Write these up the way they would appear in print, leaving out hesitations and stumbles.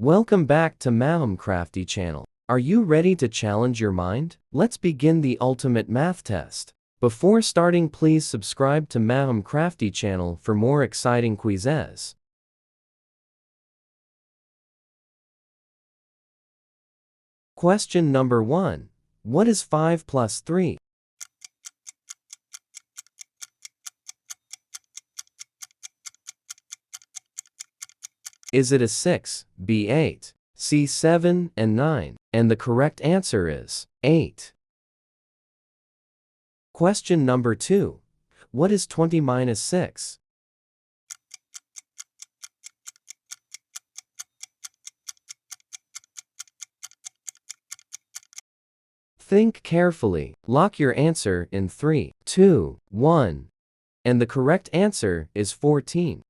Welcome back to Maham Crafty channel. Are you ready to challenge your mind? Let's begin the ultimate math test. Before starting, please subscribe to Maham Crafty channel for more exciting quizzes. Question number 1. What is 5 plus 3? Is it a 6, B 8, C 7, and 9? And the correct answer is 8. Question number 2. What is 20 minus 6? Think carefully. Lock your answer in 3, 2, 1. And the correct answer is 14.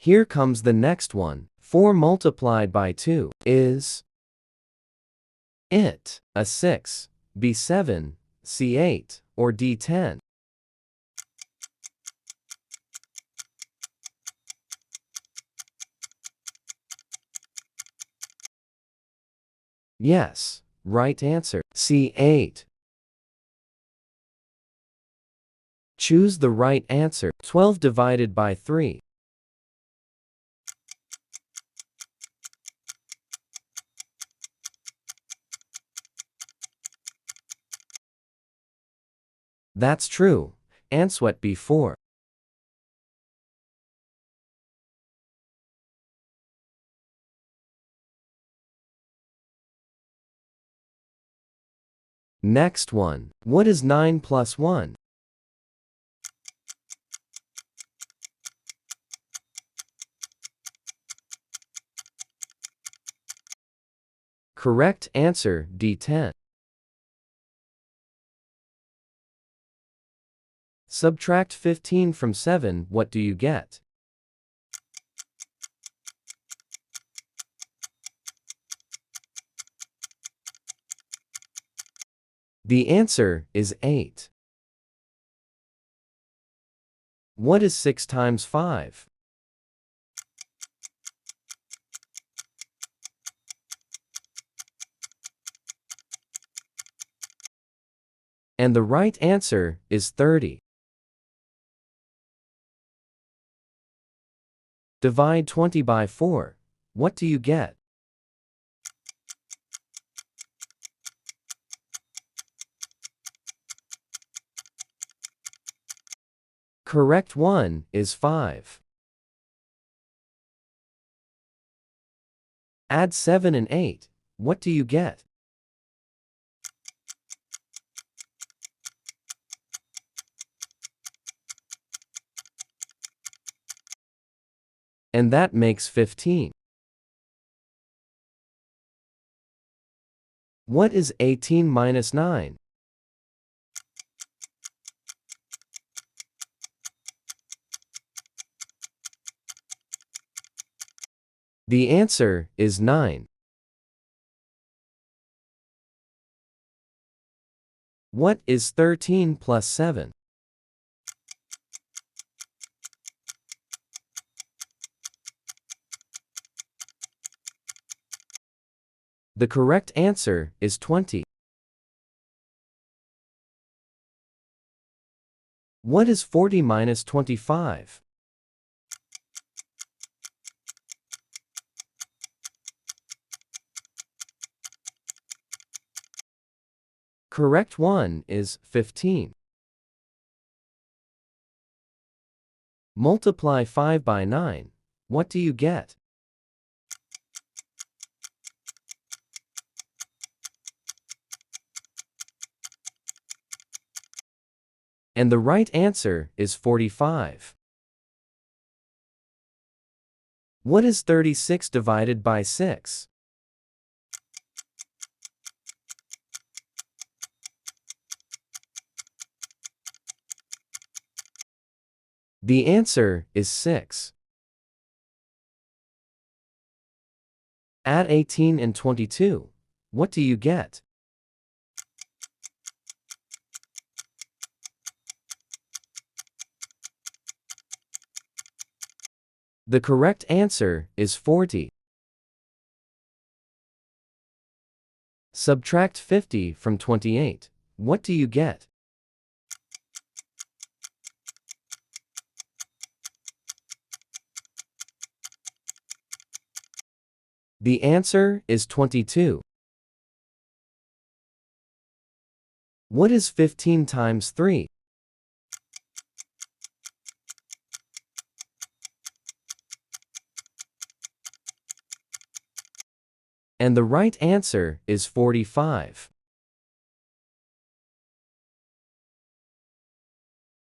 Here comes the next one. 4 multiplied by 2 is it a 6, B 7, C 8, or D 10? Yes, right answer, C 8. Choose the right answer. 12 divided by 3. That's true. Answer B4. Next one. What is 9 plus 1? Correct answer, D10. Subtract 15 from 7, what do you get? The answer is 8. What is 6 times 5? And the right answer is 30. Divide 20 by 4. What do you get? Correct one is 5. Add 7 and 8. What do you get? And that makes 15. What is 18 minus 9? The answer is 9. What is 13 plus 7? The correct answer is 20. What is 40 minus 25? Correct one is 15. Multiply 5 by 9. What do you get? And the right answer is 45. What is 36 divided by 6? The answer is 6. Add 18 and 22. What do you get? The correct answer is 40. Subtract 50 from 28. What do you get? The answer is 22. What is 15 times 3? And the right answer is 45.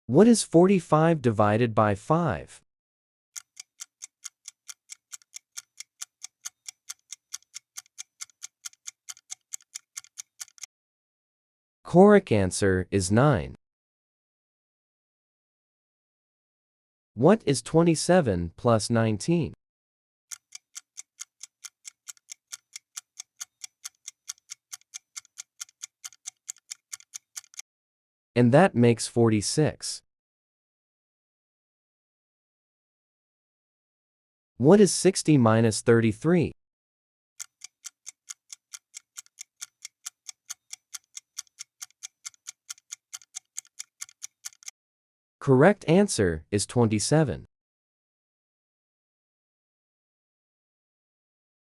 What is 45 divided by 5? Correct answer is 9. What is 27 plus 19? And that makes 46. What is 60 minus 33? Correct answer is 27.